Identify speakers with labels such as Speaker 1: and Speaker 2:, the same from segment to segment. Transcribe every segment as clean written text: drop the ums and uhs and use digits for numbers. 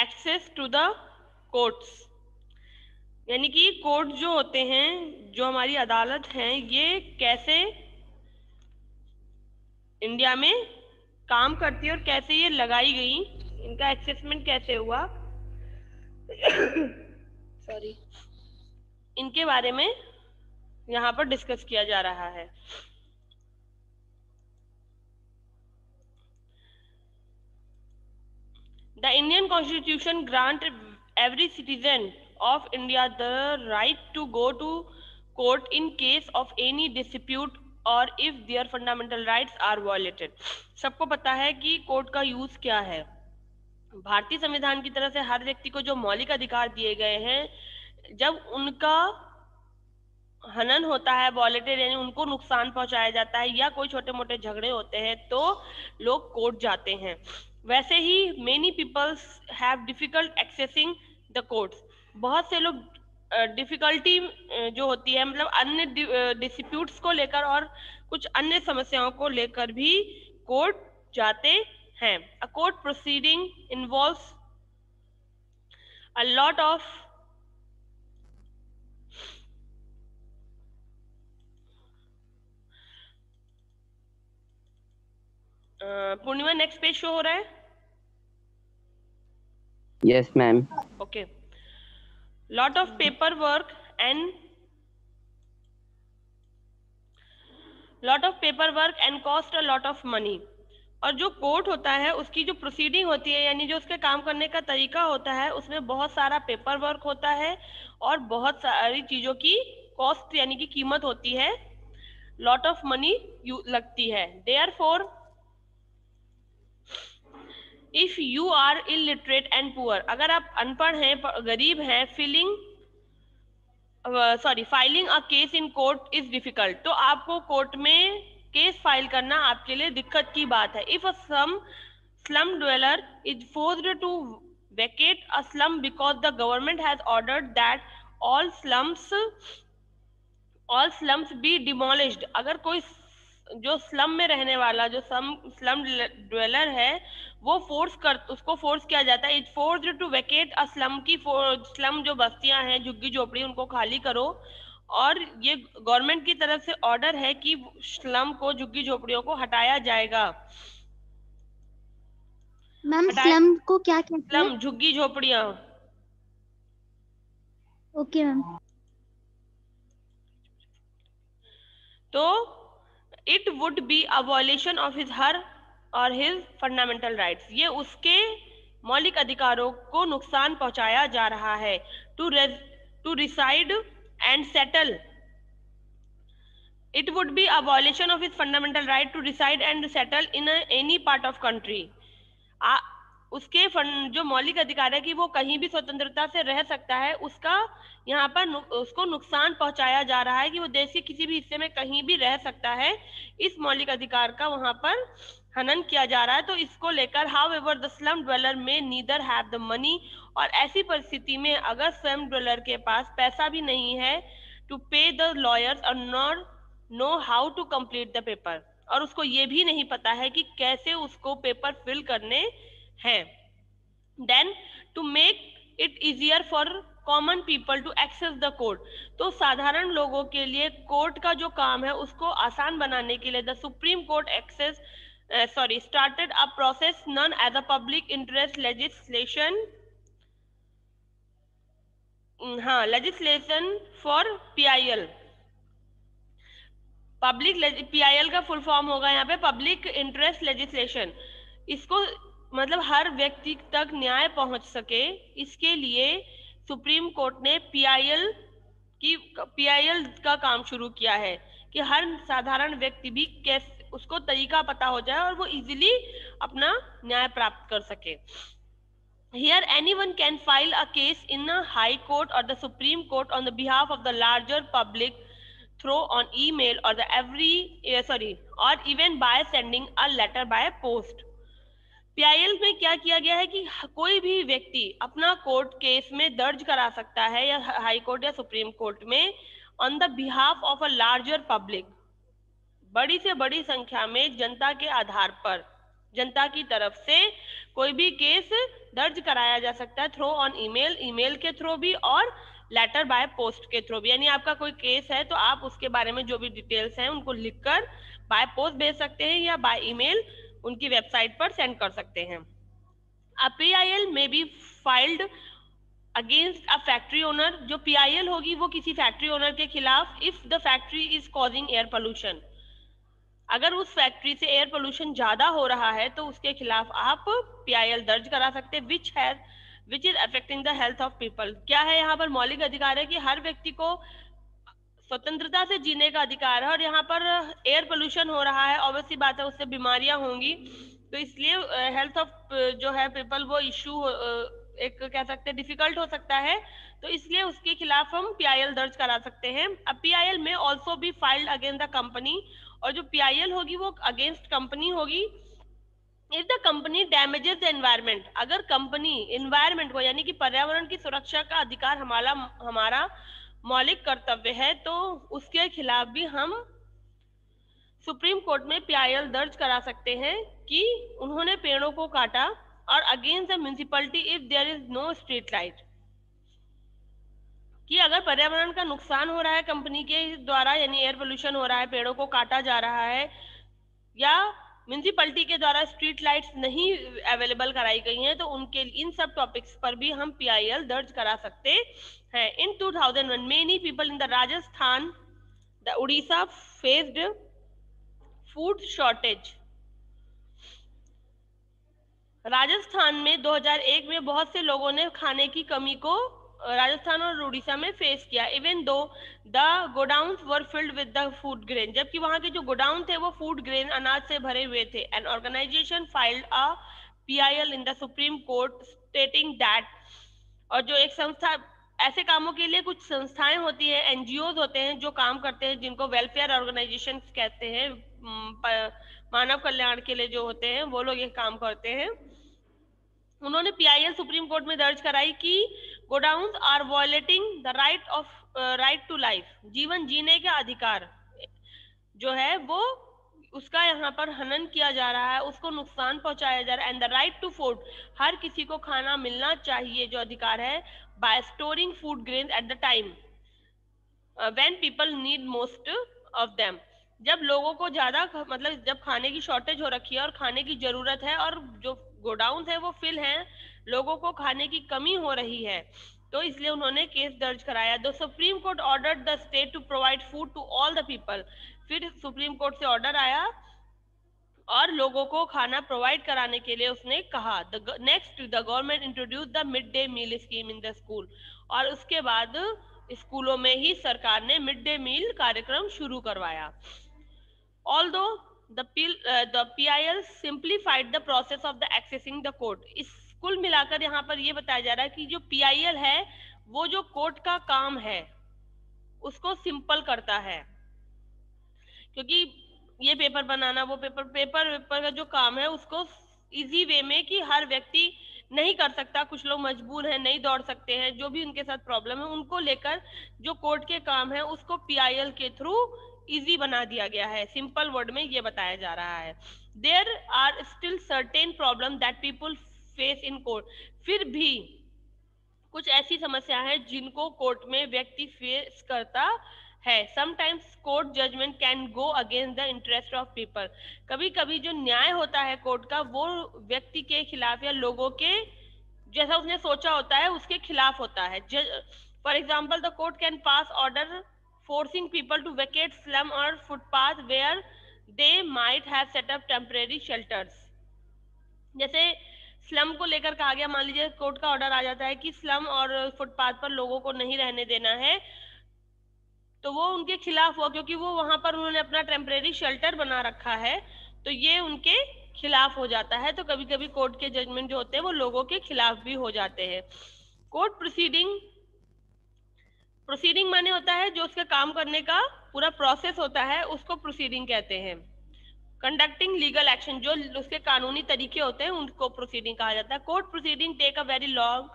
Speaker 1: Access to the courts, यानी कि court जो होते हैं, जो हमारी अदालत हैं, ये कैसे इंडिया में काम करती है और कैसे ये लगाई गई, इनका एक्सेसमेंट कैसे हुआ सॉरी, इनके बारे में यहाँ पर डिस्कस किया जा रहा है। The Indian Constitution grant every citizen of India the right to go to court in case of any dispute or if their fundamental rights are violated। सबको पता है कि कोर्ट का यूज क्या है। भारतीय संविधान की तरफ से हर व्यक्ति को जो मौलिक अधिकार दिए गए हैं, जब उनका हनन होता है, वॉलेटेड यानी उनको नुकसान पहुंचाया जाता है या कोई छोटे मोटे झगड़े होते हैं, तो लोग कोर्ट जाते हैं। वैसे ही many peoples have difficult accessing the courts. बहुत से लोग डिफिकल्टी जो होती है, मतलब अन्य डिस्प्यूट्स को लेकर और कुछ अन्य समस्याओं को लेकर भी कोर्ट जाते हैं। A court proceeding involves a lot of Purnima, next page show हो रहा है?
Speaker 2: Yes ma'am.
Speaker 1: Okay. Lot of paper work and cost a lot of money. और जो कोर्ट होता है, उसकी जो प्रोसीडिंग होती है, यानी जो उसके काम करने का तरीका होता है, उसमें बहुत सारा पेपर वर्क होता है और बहुत सारी चीजों की कॉस्ट यानी कि कीमत होती है, लॉट ऑफ मनी लगती है। Therefore if you are illiterate and poor, अगर आप अनपढ़ हैं, गरीब हैं, filing a case in court is difficult, तो आपको कोर्ट में केस फाइल करना आपके लिए दिक्कत की बात है। If a slum dweller is forced to vacate a slum because the government has ordered that all slums be demolished, अगर कोई जो स्लम में रहने वाला जो स्लम ड्वेलर है, वो उसको फोर्स किया जाता है, it forced to vacate a slum, की स्लम जो बस्तियां हैं, झुग्गी झोपड़ी, उनको खाली करो। और ये गवर्नमेंट की तरफ से ऑर्डर है कि स्लम को, झुग्गी झोपड़ियों को हटाया जाएगा।
Speaker 3: मैम स्लम को क्या कहते हैं?
Speaker 1: स्लम झुग्गी झोपड़ियां।
Speaker 3: Okay ma'am.
Speaker 1: तो it would be a violation of her or his fundamental rights, ये उसके मौलिक अधिकारों को नुकसान पहुंचाया जा रहा है। To reside and settle, it would be a violation of his fundamental right to reside and settle in any part of country। उसके जो मौलिक अधिकार है कि वो कहीं भी स्वतंत्रता से रह सकता है, उसका यहाँ पर उसको नुकसान पहुंचाया जा रहा है कि वो देश के किसी भी हिस्से में कहीं भी रह सकता है, इस मौलिक अधिकार का वहां पर हनन किया जा रहा है। तो इसको लेकर हाउएवर द स्लम ड्वेलर में नीदर हैव द मनी, और ऐसी परिस्थिति में अगर स्लम ड्वेलर के पास पैसा भी नहीं है टू पे द लॉयर्स और not know how to complete the paper, और उसको ये भी नहीं पता है कि कैसे उसको पेपर फिल करने हैं, then to make it easier for common people to access the court, तो साधारण लोगों के लिए कोर्ट का जो काम है उसको आसान बनाने के लिए the supreme court started a process known as a public interest legislation for PIL। PIL का फुल फॉर्म होगा यहाँ पे पब्लिक इंटरेस्ट लेजिस्लेशन। इसको मतलब हर व्यक्ति तक न्याय पहुंच सके, इसके लिए सुप्रीम कोर्ट ने PIL का काम शुरू किया है कि हर साधारण व्यक्ति भी कैसे उसको तरीका पता हो जाए और वो इजीली अपना न्याय प्राप्त कर सके। Here anyone can file a case in a high court or the supreme court on the behalf of the larger public through on email or or even by sending a letter by post। PIL में क्या किया गया है कि कोई भी व्यक्ति अपना कोर्ट केस में दर्ज करा सकता है या हाई कोर्ट या सुप्रीम कोर्ट में on the behalf of a larger public, बड़ी से बड़ी संख्या में जनता के आधार पर। जनता की तरफ से कोई भी केस दर्ज कराया जा सकता है थ्रू ऑन ईमेल, ईमेल के थ्रू भी और लेटर बाय पोस्ट के थ्रू भी। यानी आपका कोई केस है तो आप उसके बारे में जो भी डिटेल्स हैं उनको लिखकर बाय पोस्ट भेज सकते हैं या बाय ईमेल उनकी वेबसाइट पर सेंड कर सकते हैं। अ PIL may be filed against a factory owner. जो PIL होगी वो किसी फैक्ट्री ओनर के खिलाफ if the factory is causing air pollution. अगर उस फैक्ट्री से एयर पोल्यूशन ज्यादा हो रहा है तो उसके खिलाफ आप PIL दर्ज करा सकते हैं which is affecting the health of people. क्या है यहाँ पर मौलिक अधिकार है कि हर व्यक्ति को स्वतंत्रता से जीने का अधिकार है और यहाँ पर एयर पोल्यूशन हो रहा है, ऑब्वियसली बात है उससे बीमारियां होंगी, तो इसलिए हेल्थ ऑफ जो है पीपल वो इशू एक कह सकते हैं डिफिकल्ट हो सकता है, तो इसलिए उसके खिलाफ हम PIL दर्ज करा सकते हैं। अब PIL में ऑल्सो भी फाइल्ड अगेंस्ट द कंपनी, और जो PIL होगी वो अगेंस्ट कंपनी होगी if the company damages the environment. अगर कंपनी एनवायरमेंट को यानी कि पर्यावरण की सुरक्षा का अधिकार हमारा मौलिक कर्तव्य है तो उसके खिलाफ भी हम सुप्रीम कोर्ट में PIL दर्ज करा सकते हैं कि उन्होंने पेड़ों को काटा, और against the municipality if there is no street light. कि अगर पर्यावरण का नुकसान हो रहा है कंपनी के द्वारा यानी एयर पोल्यूशन हो रहा है, पेड़ों को काटा जा रहा है या म्युनिसिपैलिटी के द्वारा स्ट्रीट लाइट्स नहीं अवेलेबल कराई गई हैं, तो उनके इन सब टॉपिक्स पर भी हम PIL दर्ज करा सकते हैं। इन 2001 many people in the Rajasthan the Orissa faced food shortage. Rajasthan में 2001 में बहुत से लोगों ने खाने की कमी को राजस्थान और उड़ीसा में फेस किया। Even though the godowns were filled with the food grain, जबकि वहां के जो गोडाउन थे वो फूड ग्रेन अनाज से भरे हुए थे। An organization filed a PIL in the supreme court stating that, और जो एक संस्था ऐसे कामों के लिए कुछ संस्थाएं होती है, NGOs होते हैं जो काम करते हैं जिनको वेलफेयर ऑर्गेनाइजेशन कहते हैं, मानव कल्याण के लिए जो होते हैं वो लोग ये काम करते हैं। उन्होंने PIL सुप्रीम कोर्ट में दर्ज कराई कि godowns are violating the right to life, जीवन जीने का अधिकार जो है वो उसका यहाँ पर हनन किया जा रहा है, उसको नुकसान पहुंचाया जा रहा है। And the right to food, हर किसी को खाना मिलना चाहिए जो अधिकार है, by storing food grain at the time when people need most of them. जब लोगों को ज्यादा मतलब जब खाने की शॉर्टेज हो रखी है और खाने की जरूरत है और जो गोडाउन है वो फिल हैं, लोगों को खाने की कमी हो रही है, तो इसलिए उन्होंने केस दर्ज कराया। The supreme court ordered the state to provide food to all the people. फिर सुप्रीम कोर्ट से ऑर्डर आया और लोगों को खाना प्रोवाइड कराने के लिए उसने कहा। Next the government introduce the mid day meal scheme in the school, और उसके बाद स्कूलों में ही सरकार ने मिड डे मील कार्यक्रम शुरू करवाया। Although the PIL simplified the process of the accessing the court। इस कुल मिलाकर यहाँ पर ये बताया जा रहा है कि जो PIL है वो जो कोर्ट का काम है उसको सिंपल करता है, क्योंकि ये पेपर बनाना वो पेपर का जो काम है उसको इजी वे में कि हर व्यक्ति नहीं कर सकता, कुछ लोग मजबूर हैं नहीं दौड़ सकते हैं, जो भी उनके साथ प्रॉब्लम है उनको लेकर जो कोर्ट के काम है उसको PIL के थ्रू इजी बना दिया गया है। सिंपल वर्ड में ये बताया जा रहा है। There are still certain problem that people face in court. फिर भी कुछ ऐसी समस्या है जिनको कोर्ट में व्यक्ति फेस करता है। Sometimes court judgement can go against the interest of people. कभी कभी जो न्याय होता है कोर्ट का वो व्यक्ति के खिलाफ या लोगों के जैसा उसने सोचा होता है उसके खिलाफ होता है। For example the court can pass order forcing people to vacate slum or footpath where they might have set up temporary shelters। जैसे स्लम को लेकर कहा गया, मान लीजिए कोर्ट का ऑर्डर आ जाता है कि स्लम और फुटपाथ पर लोगों को नहीं रहने देना है, तो वो उनके खिलाफ हुआ क्योंकि वो वहां पर उन्होंने अपना टेम्परेरी शेल्टर बना रखा है, तो ये उनके खिलाफ हो जाता है। तो कभी कभी कोर्ट के जजमेंट जो होते हैं वो लोगों के खिलाफ भी हो जाते हैं। कोर्ट प्रोसीडिंग माने होता है जो उसके काम करने का पूरा प्रोसेस होता है उसको प्रोसीडिंग कहते हैं। कंडक्टिंग लीगल एक्शन, जो उसके कानूनी तरीके होते हैं उनको प्रोसीडिंग कहा जाता है। Court proceeding take a very long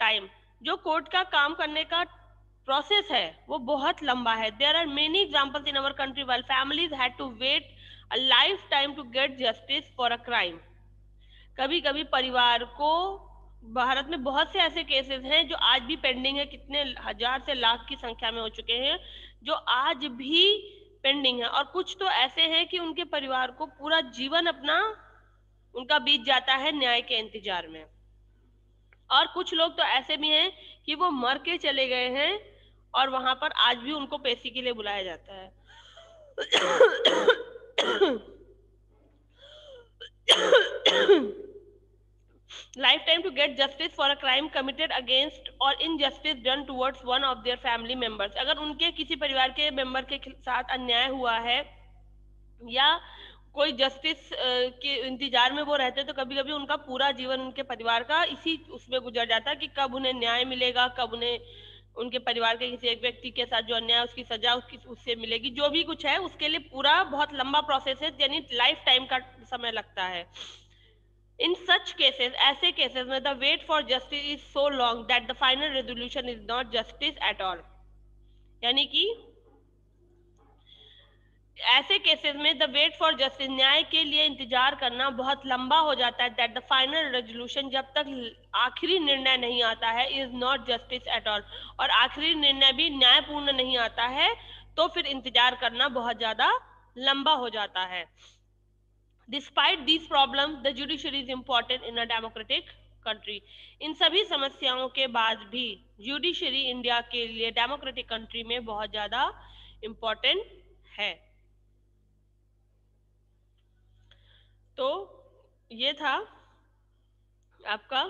Speaker 1: time. जो कोर्ट का काम करने का प्रोसेस है वो बहुत लंबा है। There are many examples in our country while families had to wait a life time to get justice for a crime. कभी कभी परिवार को, भारत में बहुत से ऐसे केसेस हैं जो आज भी पेंडिंग है, कितने हजार से लाख की संख्या में हो चुके हैं जो आज भी पेंडिंग है, और कुछ तो ऐसे हैं कि उनके परिवार को पूरा जीवन अपना उनका बीत जाता है न्याय के इंतजार में, और कुछ लोग तो ऐसे भी हैं कि वो मर के चले गए हैं और वहां पर आज भी उनको पेशी के लिए बुलाया जाता है। Lifetime to get justice for a crime committed against or injustice done towards one of their family members। अगर उनके किसी परिवार के मेंबर के साथ अन्याय हुआ है या कोई जस्टिस के इंतजार में वो रहते हैं, तो कभी कभी उनका पूरा जीवन उनके परिवार का इसी उसमें गुजर जाता है कि कब उन्हें न्याय मिलेगा, कब उन्हें उनके परिवार के किसी एक व्यक्ति के साथ जो अन्याय, उसकी सजा उससे मिलेगी, जो भी कुछ है उसके लिए पूरा बहुत लंबा प्रोसेस है, यानी लाइफ टाइम का समय लगता है। इन सच केसेस, ऐसे केसेस में the wait for justice is so long that the final resolution is not justice at all. यानी कि ऐसे केसेस में द वेट फॉर जस्टिस, न्याय के लिए इंतजार करना बहुत लंबा हो जाता है, दैट द फाइनल रेजोल्यूशन, जब तक आखिरी निर्णय नहीं आता है, is not justice at all, और आखिरी निर्णय भी न्यायपूर्ण नहीं आता है, तो फिर इंतजार करना बहुत ज्यादा लंबा हो जाता है। Despite these problem the judiciary is important in a democratic country. इन सभी समस्याओं के बाद भी जुडिशरी इंडिया के लिए डेमोक्रेटिक कंट्री में बहुत ज्यादा इम्पोर्टेंट है। तो ये था आपका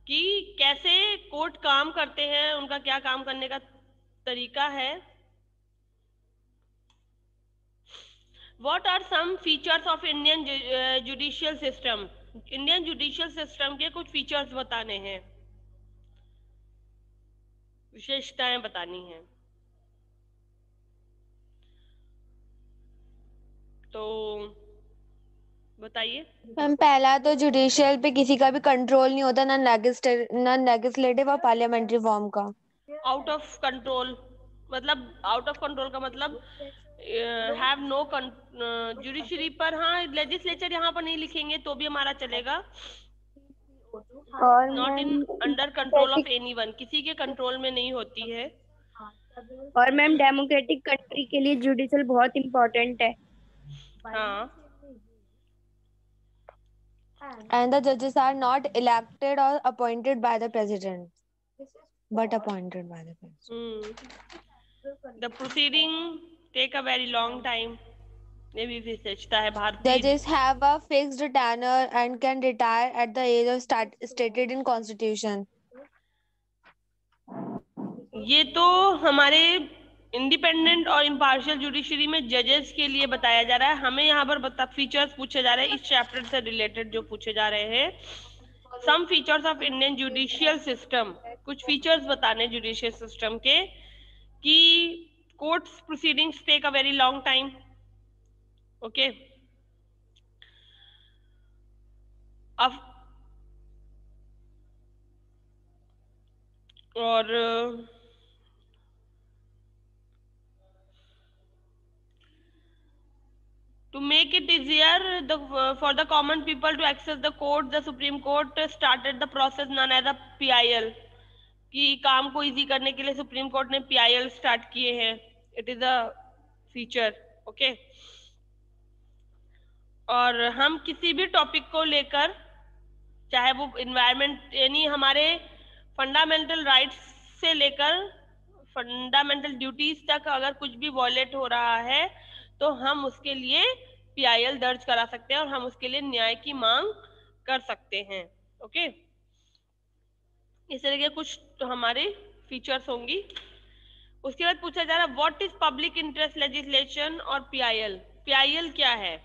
Speaker 1: कि कैसे कोर्ट काम करते हैं, उनका क्या काम करने का तरीका है। What are some features of Indian judicial system? Indian judicial system के कुछ फीचर्स बताने हैं, विशेषताएं बतानी है। तो बताइए
Speaker 2: मैम। पहला तो जुडिशियल पे किसी का भी कंट्रोल नहीं होता, ना लेजिस्लेटिव और पार्लियामेंट्री फॉर्म का।
Speaker 1: आउट ऑफ कंट्रोल मतलब, आउट ऑफ कंट्रोल का मतलब हैव नो जुडिशरी पर, हाँ लेजिस्लेचर यहाँ पर नहीं लिखेंगे तो भी हमारा चलेगा।
Speaker 4: और
Speaker 1: not in under control of anyone, किसी के कंट्रोल में नहीं होती है।
Speaker 4: और मैम डेमोक्रेटिक कंट्री के लिए जुडिशल बहुत इम्पोर्टेंट है।
Speaker 1: हाँ।
Speaker 2: And the judges are not elected or appointed by the president, but appointed by the president.
Speaker 1: The proceeding take a very long time। ये भी विशेषता है भारतीय।
Speaker 2: Judges have a fixed tenure and can retire at the age of stated in constitution।
Speaker 1: ये तो हमारे independent और impartial judiciary में जजेस के लिए बताया जा रहा है। हमें यहाँ पर फीचर्स पूछे जा रहे हैं इस चैप्टर से रिलेटेड, जो पूछे जा रहे हैं। Some features of Indian judicial system, कुछ फीचर्स बताने जुडिशियल सिस्टम के, कि courts proceedings take a very long time. Okay, और to make it easier for the common people to access the court, the Supreme Court started the process known as a PIL। कि काम को easy करने के लिए supreme court ने PIL start किए हैं। It is a feature. Okay, और हम किसी भी टॉपिक को लेकर, चाहे वो इन्वायरमेंट यानी हमारे फंडामेंटल राइट्स से लेकर फंडामेंटल ड्यूटीज तक, अगर कुछ भी वॉयलेट हो रहा है तो हम उसके लिए PIL दर्ज करा सकते हैं और हम उसके लिए न्याय की मांग कर सकते हैं। ओके, इस तरह के कुछ तो हमारे फीचर्स होंगी। उसके बाद पूछा जा रहा है what is public interest legislation और PIL। PIL क्या है?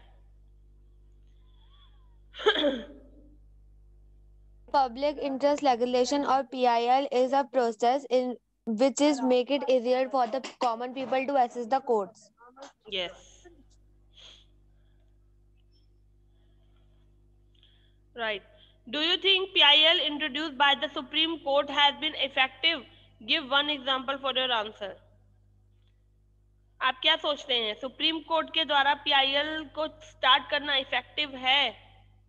Speaker 2: Public interest legislation or PIL is a process in which is make it easier for the common people to access the courts।
Speaker 1: Yes, right। Do you think PIL introduced by the Supreme Court has been effective? Give one example for your answer। आप क्या सोचते हैं, supreme court के द्वारा PIL को start करना effective है?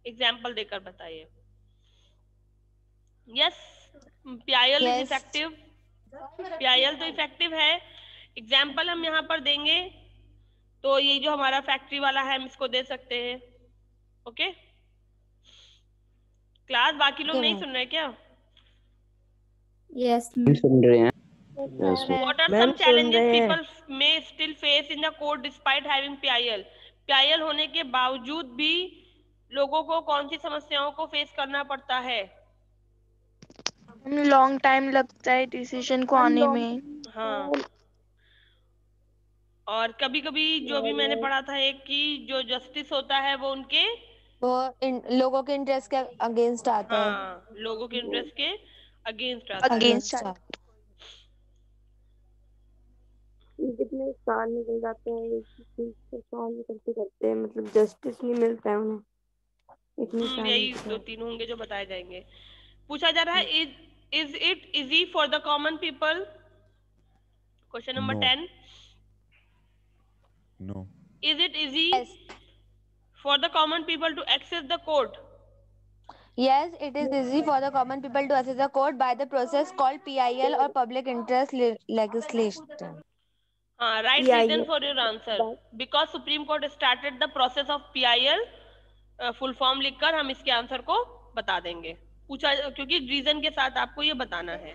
Speaker 1: Example देकर बताइए। Yes, PIL is
Speaker 2: Yes.
Speaker 1: Effective. PIL तो इफेक्टिव है। एग्जाम्पल हम यहाँ पर देंगे तो ये जो हमारा फैक्ट्री वाला है हम इसको दे सकते हैं। ओके क्लास, बाकी लोग
Speaker 2: Okay,
Speaker 1: नहीं
Speaker 2: ma'am.
Speaker 1: सुन रहे क्या?
Speaker 4: यस
Speaker 5: सुन रहे हैं।
Speaker 1: What are
Speaker 5: ma'am
Speaker 1: some challenges
Speaker 5: सुन रहे हैं।
Speaker 1: people may still face in the court despite having PIL? PIL होने के बावजूद भी लोगों को कौन सी समस्याओं को फेस करना पड़ता है?
Speaker 6: लॉन्ग टाइम लगता है डिसीजन को आने में।
Speaker 1: हाँ, और कभी कभी जो भी मैंने पढ़ा था एक कि जो जस्टिस होता है वो उनके
Speaker 2: वो लोगों के इंटरेस्ट के अगेंस्ट आता है।
Speaker 1: हाँ लोगों के इंटरेस्ट के अगेंस्ट आता है।
Speaker 6: अगेंस्ट
Speaker 4: कितने साल निकल जाते हैं एक चीज को सॉल्व करते करते, मतलब जस्टिस नहीं मिलता है उन्हें, इतनी साल
Speaker 1: यही
Speaker 4: निकल
Speaker 1: दो तीन होंगे जो बताए जाएंगे। पूछा जा रहा है is it easy for the common people? Question number
Speaker 7: No.
Speaker 1: 10,
Speaker 7: No.
Speaker 1: is it easy
Speaker 2: Yes.
Speaker 1: for the common people to access the court?
Speaker 2: Yes, it is easy for the common people to access the court by the process called PIL or public interest legislation.
Speaker 1: Right
Speaker 4: PIL.
Speaker 1: reason for your answer, because Supreme Court started the process of PIL। Full form लिखकर हम इसके answer को बता देंगे। पूछा क्योंकि reason के साथ आपको ये बताना है।